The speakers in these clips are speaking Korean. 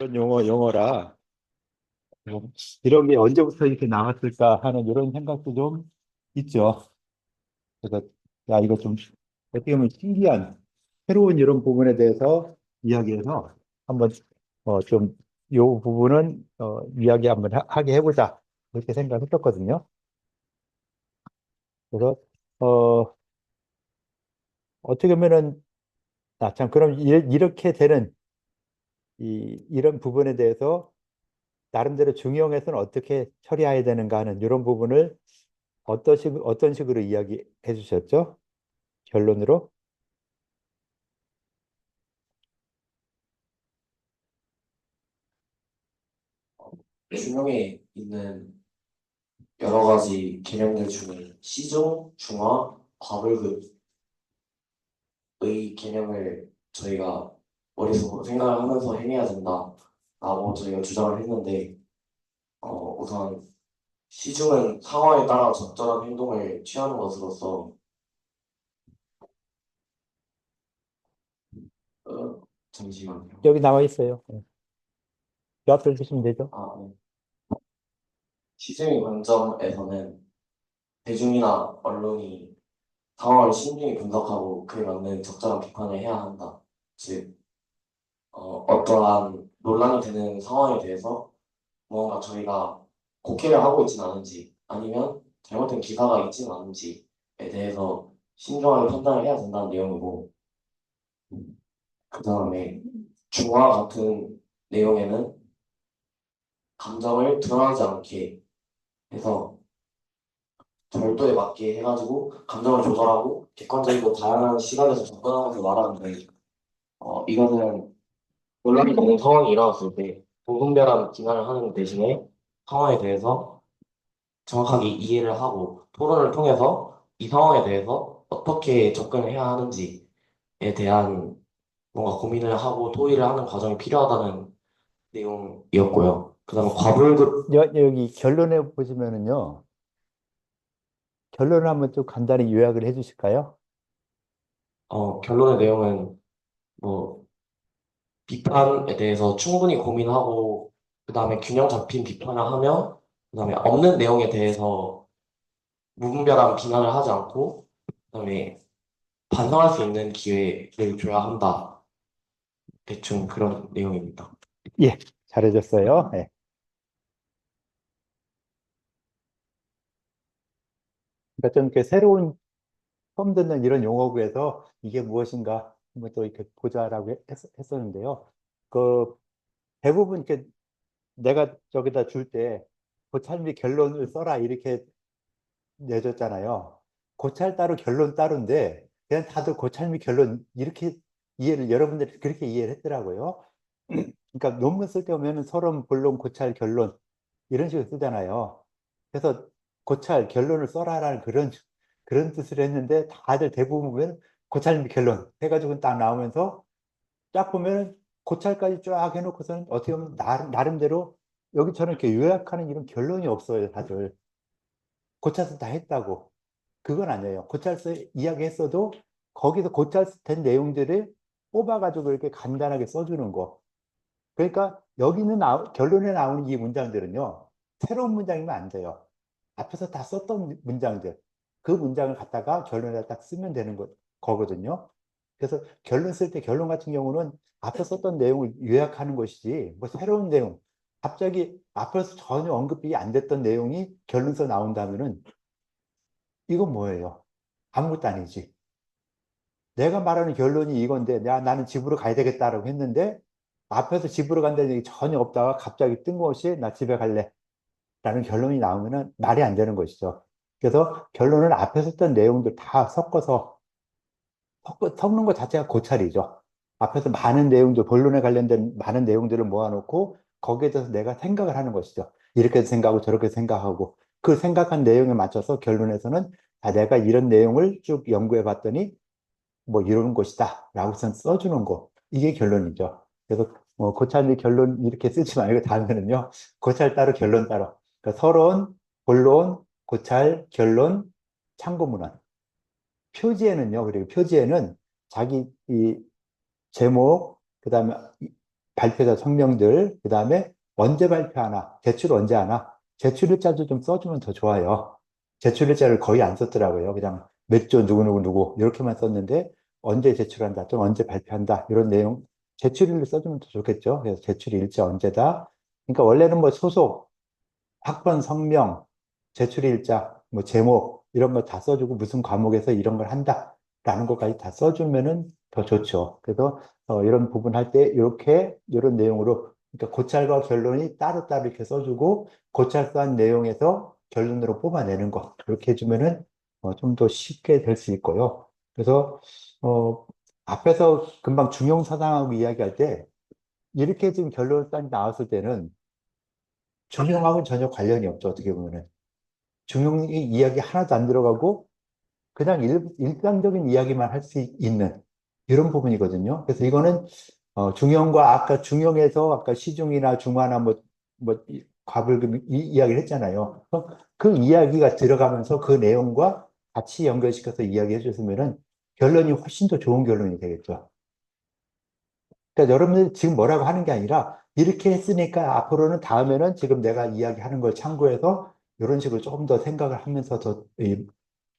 그런 용어라, 뭐, 이런 게 언제부터 이렇게 나왔을까 하는 이런 생각도 좀 있죠. 그래서, 야, 이거 좀, 어떻게 보면 신기한, 새로운 이런 부분에 대해서 이야기해서 한번, 좀, 요 부분은, 이야기 한번 하게 해보자. 그렇게 생각했었거든요. 그래서, 어, 어떻게 보면은, 참, 그럼 이렇게 되는, 이런 부분에 대해서 나름대로 중용해서는 어떻게 처리해야 되는가 하는 이런 부분을 어떤 식으로 이야기해 주셨죠? 결론으로? 중용에 있는 여러 가지 개념들 중에 시중, 중화, 과불급의 개념을 저희가 머릿속으로 생각을 하면서 행해야 된다라고 저희가 주장을 했는데, 우선 시중은 상황에 따라 적절한 행동을 취하는 것으로서, 잠시만요. 여기 나와 있어요. 네. 옆에 주시면 되죠. 네. 시중의 관점에서는 대중이나 언론이 상황을 신중히 분석하고 그에 맞는 적절한 비판을 해야 한다. 즉, 어떠한 논란이 되는 상황에 대해서 무언가 저희가 곡해를 하고 있지는 않은지 아니면 잘못된 기사가 있지는 않은지에 대해서 신중하게 판단을 해야 된다는 내용이고, 그 다음에 중화 같은 내용에는 감정을 드러나지 않게 해서 절도에 맞게 해가지고 감정을 조절하고 객관적이고 다양한 시각에서 접근하면서 말하는데, 이것은 논란이 되는 상황이 일어났을 때 공분별한 비난을 하는 대신에 상황에 대해서 정확하게 이해를 하고 토론을 통해서 이 상황에 대해서 어떻게 접근을 해야 하는지에 대한 뭔가 고민을 하고 토의를 하는 과정이 필요하다는 내용이었고요. 그다음에 과불급. 여기 결론에 보시면은요. 결론을 한번 좀 간단히 요약을 해 주실까요? 결론의 내용은 뭐 비판에 대해서 충분히 고민하고 그다음에 균형 잡힌 비판을 하며 그다음에 없는 내용에 대해서 무분별한 비난을 하지 않고 그다음에 반성할 수 있는 기회를 줘야 한다. 대충 그런 내용입니다. 예, 잘해줬어요. 예. 그러니까 좀 이렇게 새로운 처음 듣는 이런 용어구에서 이게 무엇인가 한번 또 이렇게 보자라고 했었는데요. 그 대부분 이렇게 내가 저기다 줄 때 고찰 및 결론을 써라 이렇게 내줬잖아요. 고찰 따로 결론 따로인데 그냥 다들 고찰 및 결론 이렇게 이해를 여러분들이 그렇게 이해를 했더라고요. 그러니까 논문 쓸 때 보면은 서론, 본론, 고찰, 결론 이런 식으로 쓰잖아요. 그래서 고찰, 결론을 써라라는 그런 뜻을 했는데 다들 대부분 보면 고찰 및 결론 해가지고 딱 나오면서 쫙 보면 고찰까지 쫙 해놓고서는 어떻게 보면 나름대로 여기처럼 이렇게 요약하는 이런 결론이 없어요, 다들. 고찰서 다 했다고. 그건 아니에요. 고찰서 이야기했어도 거기서 고찰서 된 내용들을 뽑아가지고 이렇게 간단하게 써주는 거. 그러니까 여기는 결론에 나오는 이 문장들은요, 새로운 문장이면 안 돼요. 앞에서 다 썼던 문장들. 그 문장을 갖다가 결론에 딱 쓰면 되는 거거든요. 그래서 결론 쓸 때 결론 같은 경우는 앞에 썼던 내용을 요약하는 것이지, 뭐 새로운 내용, 갑자기 앞에서 전혀 언급이 안 됐던 내용이 결론서 나온다면은 이건 뭐예요? 아무것도 아니지. 내가 말하는 결론이 이건데, 나는 집으로 가야 되겠다라고 했는데, 앞에서 집으로 간다는 얘기 전혀 없다가 갑자기 뜬금없이 나 집에 갈래. 라는 결론이 나오면은 말이 안 되는 것이죠. 그래서 결론은 앞에서 했던 내용들 다 섞어서, 섞는 것 자체가 고찰이죠. 앞에서 많은 내용들, 본론에 관련된 많은 내용들을 모아놓고, 거기에 대해서 내가 생각을 하는 것이죠. 이렇게 생각하고 저렇게 생각하고, 그 생각한 내용에 맞춰서 결론에서는 내가 이런 내용을 쭉 연구해 봤더니 뭐 이런 것이다 라고 써주는 거 이게 결론이죠. 그래서 고찰 및 결론 이렇게 쓰지 말고 다음에는요 고찰 따로 결론 따로 그러니까 서론, 본론, 고찰, 결론, 참고문헌 표지에는요 그리고 표지에는 자기 이 제목 그다음에 발표자 성명들, 그 다음에 언제 발표하나, 제출 언제 하나, 제출일자도 좀 써주면 더 좋아요. 제출일자를 거의 안 썼더라고요. 그냥 몇 조 누구누구 이렇게만 썼는데 언제 제출한다 또는 언제 발표한다 이런 내용 제출일을 써주면 더 좋겠죠. 그래서 제출일자 언제다. 그러니까 원래는 뭐 소속, 학번 성명, 제출일자, 뭐 제목 이런 거 다 써주고 무슨 과목에서 이런 걸 한다라는 것까지 다 써주면은 더 좋죠. 그래서 이런 부분 할 때 이렇게 이런 내용으로 그러니까 고찰과 결론이 따로따로 이렇게 써주고 고찰서한 내용에서 결론으로 뽑아내는 거 그렇게 해주면은 좀 더 쉽게 될 수 있고요. 그래서 어, 앞에서 금방 중용사상하고 이야기할 때 이렇게 지금 결론이 딱 나왔을 때는 중용하고는 전혀 관련이 없죠. 어떻게 보면은. 중용이 이야기 하나도 안 들어가고 그냥 일상적인 이야기만 할 수 있는 이런 부분이거든요. 그래서 이거는 중용과 아까 중용에서 아까 시중이나 중화나 과불금 이야기를 했잖아요. 그 이야기가 들어가면서 그 내용과 같이 연결시켜서 이야기해 줬으면은 결론이 훨씬 더 좋은 결론이 되겠죠. 그러니까 여러분들 지금 뭐라고 하는 게 아니라 이렇게 했으니까 앞으로는 다음에는 지금 내가 이야기하는 걸 참고해서 이런 식으로 조금 더 생각을 하면서 더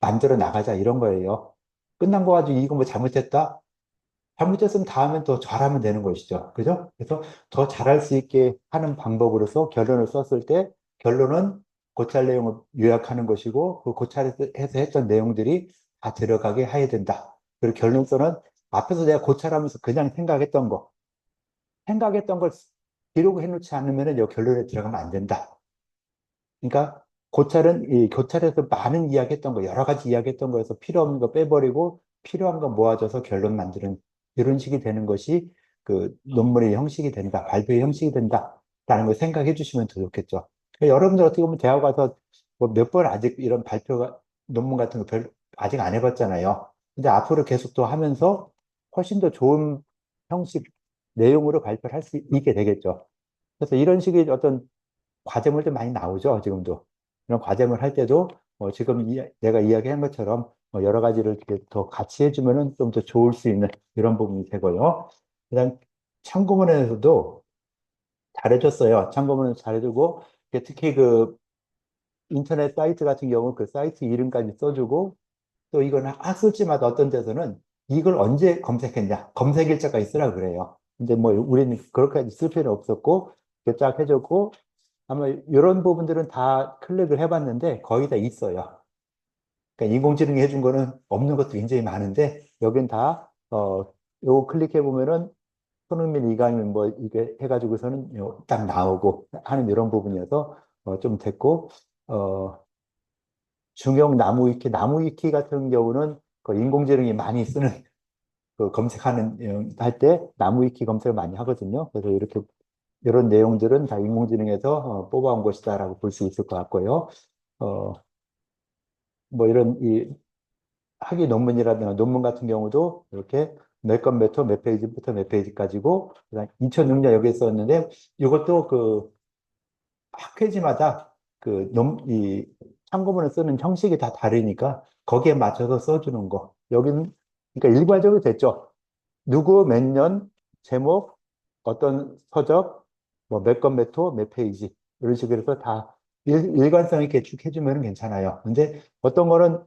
만들어 나가자 이런 거예요. 끝난 거 가지고 이거 뭐 잘못했다? 잘못했으면 다음엔 더 잘하면 되는 것이죠. 그죠? 그래서 더 잘할 수 있게 하는 방법으로서 결론을 썼을 때 결론은 고찰 내용을 요약하는 것이고 그 고찰에서 했던 내용들이 다 들어가게 해야 된다. 그리고 결론서는 앞에서 내가 고찰하면서 그냥 생각했던 걸 기록해 놓지 않으면 이 결론에 들어가면 안 된다. 그러니까 고찰은 이 교찰에서 많은 이야기했던 거, 여러 가지 이야기했던 거에서 필요 없는 거 빼버리고 필요한 거 모아줘서 결론 만드는 이런 식이 되는 것이 그 논문의 형식이 된다, 발표의 형식이 된다라는 걸 생각해 주시면 더 좋겠죠. 그러니까 여러분들 어떻게 보면 대학 가서 뭐 몇 번 아직 이런 발표가 논문 같은 거 아직 안 해봤잖아요. 근데 앞으로 계속 또 하면서 훨씬 더 좋은 형식, 내용으로 발표를 할 수 있게 되겠죠. 그래서 이런 식의 어떤 과제물도 많이 나오죠, 지금도. 그런 과제물 할 때도 지금 내가 이야기한 것처럼 여러 가지를 이렇게 더 같이 해주면은 좀 더 좋을 수 있는 이런 부분이 되고요. 그다음 참고문에서도 잘해줬어요. 참고문은 잘해주고 특히 그 인터넷 사이트 같은 경우 그 사이트 이름까지 써주고 또 이건 학술지마다 어떤 데서는 이걸 언제 검색했냐 검색 일자가 있으라 그래요. 근데 뭐 우리는 그렇게까지 쓸 필요는 없었고 이렇게 쫙 해줬고 아마 이런 부분들은 다 클릭을 해봤는데 거의 다 있어요. 그러니까 인공지능이 해준 거는 없는 것도 굉장히 많은데 여긴 다 요거 클릭해 보면은 손흥민 이강인 뭐 이게 해가지고서는 딱 나오고 하는 이런 부분이어서 좀 됐고 어 중형 나무 위키 같은 경우는 그 인공지능이 많이 쓰는 그 검색하는 할 때 나무 위키 검색을 많이 하거든요. 그래서 이렇게 이런 내용들은 다 인공지능에서 뽑아온 것이다라고 볼 수 있을 것 같고요. 어, 뭐 이런 이 학위 논문이라든가 논문 같은 경우도 이렇게 몇 건 몇 호 몇 페이지부터 몇 페이지까지고 그다음 2006년 여기에 썼는데 이것도 그 학회지마다 이 참고문을 쓰는 형식이 다 다르니까 거기에 맞춰서 써주는 거. 여기는 그러니까 일괄적으로 됐죠. 누구 몇 년, 제목, 어떤 서적, 뭐 몇 건 몇 호, 몇 페이지 이런 식으로 해서 다 일관성 있게 쭉 해주면 괜찮아요. 근데 어떤 거는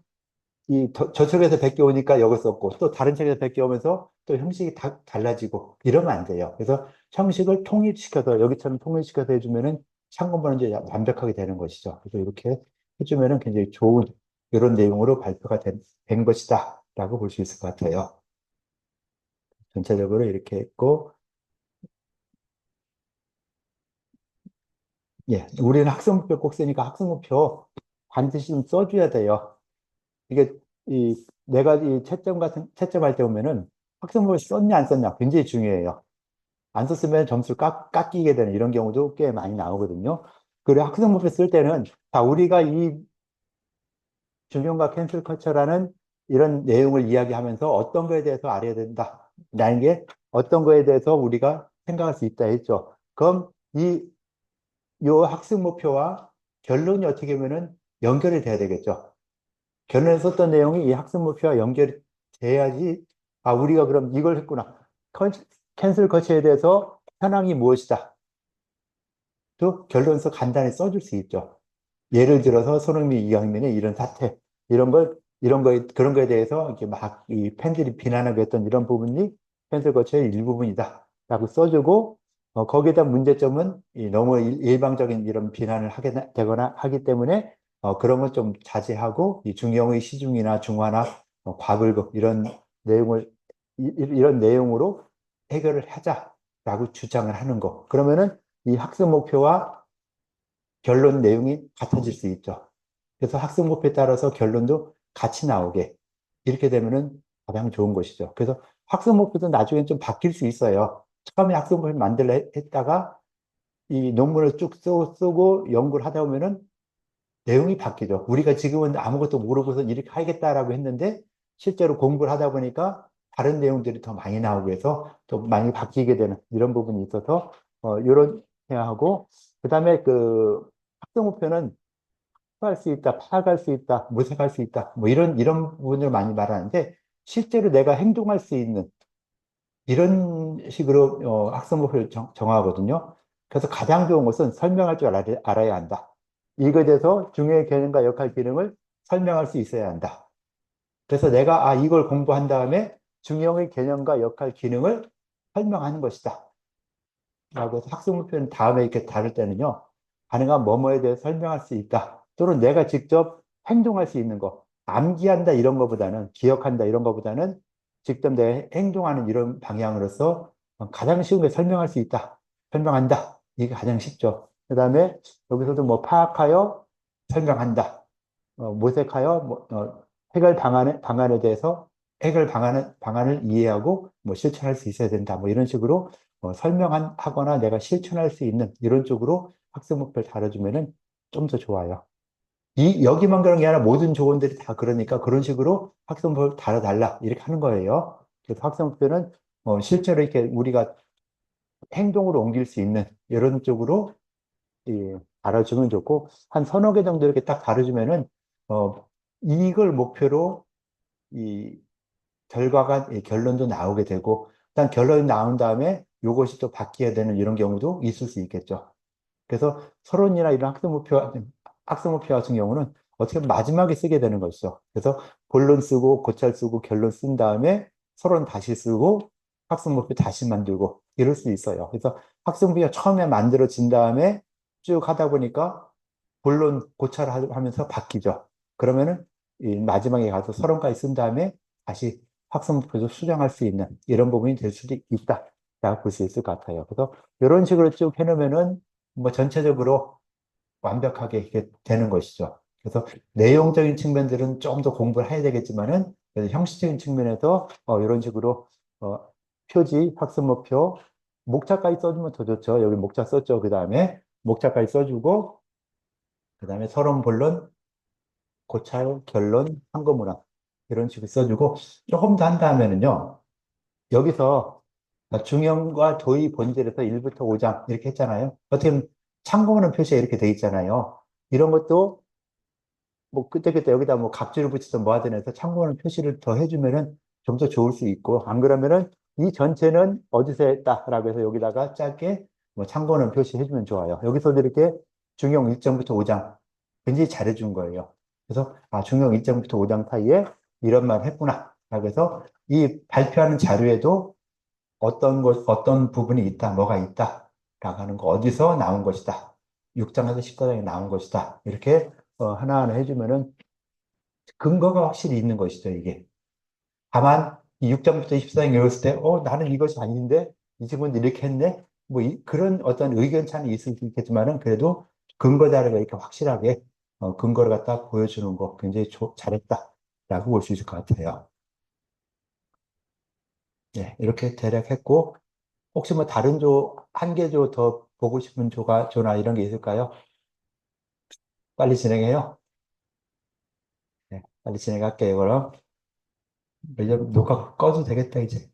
저쪽에서 베껴오니까 여기 썼고 또 다른 책에서 베껴오면서 또 형식이 다 달라지고 이러면 안 돼요. 그래서 형식을 통일시켜서 여기처럼 통일시켜서 해주면은 참고문은 이제 완벽하게 되는 것이죠. 그래서 이렇게 해주면은 굉장히 좋은 이런 내용으로 발표가 된 것이다라고 볼 수 있을 것 같아요. 전체적으로 이렇게 했고, 예, 우리는 학생目표 꼭 쓰니까 학생目표 반드시 좀 써줘야 돼요. 이게 내가 이 채점할 때 보면은 학생부를 썼냐 안 썼냐 굉장히 중요해요. 안 썼으면 점수를 깎이게 되는 이런 경우도 꽤 많이 나오거든요. 그리고 학생부를 쓸 때는 다 우리가 이 중용과 캔슬 커처라는 이런 내용을 이야기하면서 어떤 거에 대해서 알아야 된다. 라는 게 어떤 거에 대해서 우리가 생각할 수 있다 했죠. 그럼 요 학습 목표와 결론이 어떻게 보면은 연결이 돼야 되겠죠. 결론에 썼던 내용이 이 학습 목표와 연결이 돼야지, 아, 우리가 그럼 이걸 했구나. 캔슬 커치에 대해서 현황이 무엇이다. 또 결론서 간단히 써줄 수 있죠. 예를 들어서 손흥민 이강인의 이런 사태, 그런 거에 대해서 이렇게 막 이 팬들이 비난하고 했던 이런 부분이 팬들 거쳐의 일부분이다. 라고 써주고, 거기에다 문제점은 너무 일방적인 이런 비난을 하게 되거나 하기 때문에 그런 걸 좀 자제하고 이 중용의 시중이나 중화나 과불급 이런 내용으로 해결을 하자라고 주장을 하는 거. 그러면은 이 학습 목표와 결론 내용이 같아질 수 있죠. 그래서 학습 목표에 따라서 결론도 같이 나오게 이렇게 되면은 가장 좋은 것이죠. 그래서 학습 목표도 나중에 좀 바뀔 수 있어요. 처음에 학습 목표를 만들려 했다가 이 논문을 쭉 쓰고 연구를 하다 보면은 내용이 바뀌죠. 우리가 지금은 아무것도 모르고서 이렇게 하겠다라고 했는데 실제로 공부를 하다 보니까 다른 내용들이 더 많이 나오고 해서 좀 많이 바뀌게 되는 이런 부분이 있어서 이런 해야 하고 그다음에 그 학습 목표는 할 수 있다, 파악할 수 있다, 모색할 수 있다, 뭐 이런 부분을 많이 말하는데 실제로 내가 행동할 수 있는 이런 식으로 학습 목표를 정하거든요. 그래서 가장 좋은 것은 설명할 줄 알아야 한다. 이거에 대해서 중요의 개념과 역할 기능을 설명할 수 있어야 한다. 그래서 내가 이걸 공부한 다음에 중용의 개념과 역할 기능을 설명하는 것이다. 라고 해서 학습 목표는 다음에 이렇게 다룰 때는요. 가능한 뭐뭐에 대해 설명할 수 있다. 또는 내가 직접 행동할 수 있는 거. 암기한다 이런 거보다는 기억한다 이런 거보다는 직접 내가 행동하는 이런 방향으로서 가장 쉬운 게 설명할 수 있다. 설명한다. 이게 가장 쉽죠. 그다음에 여기서도 뭐 파악하여 설명한다. 모색하여 해결 방안에 대해서 방안을 이해하고 뭐 실천할 수 있어야 된다. 뭐 이런 식으로 설명하거나 내가 실천할 수 있는 이런 쪽으로 학습 목표를 다뤄주면은 좀 더 좋아요. 여기만 그런 게 아니라 모든 조언들이 다 그러니까 그런 식으로 학습 목표를 다뤄달라. 이렇게 하는 거예요. 그래서 학습 목표는 실제로 이렇게 우리가 행동으로 옮길 수 있는 이런 쪽으로 다뤄주면 좋고 한 서너 개 정도 이렇게 딱 다뤄주면은 이걸 목표로 이 이 결론도 나오게 되고 일단 결론이 나온 다음에 이것이 또 바뀌어야 되는 이런 경우도 있을 수 있겠죠. 그래서 서론이나 이런 학습 목표 같은 경우는 어떻게 보면 마지막에 쓰게 되는 것이죠. 그래서 본론 쓰고 고찰 쓰고 결론 쓴 다음에 서론 다시 쓰고 학습 목표 다시 만들고 이럴 수 있어요. 그래서 학습 목표가 처음에 만들어진 다음에 쭉 하다 보니까 본론 고찰하면서 바뀌죠. 그러면은 이 마지막에 가서 서론까지 쓴 다음에 다시 학습 목표도 수정할 수 있는 이런 부분이 될 수도 있다라고 볼 수 있을 것 같아요. 그래서 이런 식으로 쭉 해놓으면은 뭐 전체적으로 완벽하게 이렇게 되는 것이죠. 그래서 내용적인 측면들은 좀 더 공부를 해야 되겠지만은 그래서 형식적인 측면에서 이런 식으로 어, 표지, 학습 목표, 목차까지 써주면 더 좋죠. 여기 목차 썼죠. 그 다음에 목차까지 써주고 그 다음에 서론, 본론, 고찰, 결론, 한거문항 이런 식으로 써주고 조금 더 한다면은요. 여기서 중형과 도의 본질에서 1부터 5장 이렇게 했잖아요. 어떻게 보면 참고하는 표시가 이렇게 돼 있잖아요. 이런 것도 뭐 그때그때 여기다 뭐 각주를 붙이든 뭐 하든 해서 참고하는 표시를 더 해주면은 좀 더 좋을 수 있고 안 그러면은 이 전체는 어디서 했다라고 해서 여기다가 짧게 뭐 참고하는 표시 해주면 좋아요. 여기서도 이렇게 중형 1장부터 5장 굉장히 잘해준 거예요. 그래서 중형 1장부터 5장 사이에 이런 말 했구나. 라고 해서 이 발표하는 자료에도 어떤 부분이 있다, 뭐가 있다, 라고 하는 거, 어디서 나온 것이다. 6장에서 14장에 나온 것이다. 이렇게 하나하나 해주면은 근거가 확실히 있는 것이죠, 이게. 다만, 이 6장부터 14장 읽었을 때, 나는 이것이 아닌데, 이 친구는 이렇게 했네? 뭐, 그런 어떤 의견 차는 있을 수 있겠지만은, 그래도 근거 자료가 이렇게 확실하게, 근거를 갖다 보여주는 거 굉장히 잘했다. 라고 볼 수 있을 것 같아요. 네, 이렇게 대략 했고, 혹시 뭐 다른 한 개 더 보고 싶은 조나 이런 게 있을까요? 빨리 진행해요. 네, 빨리 진행할게요, 그럼. 이제 녹화 꺼도 되겠다, 이제.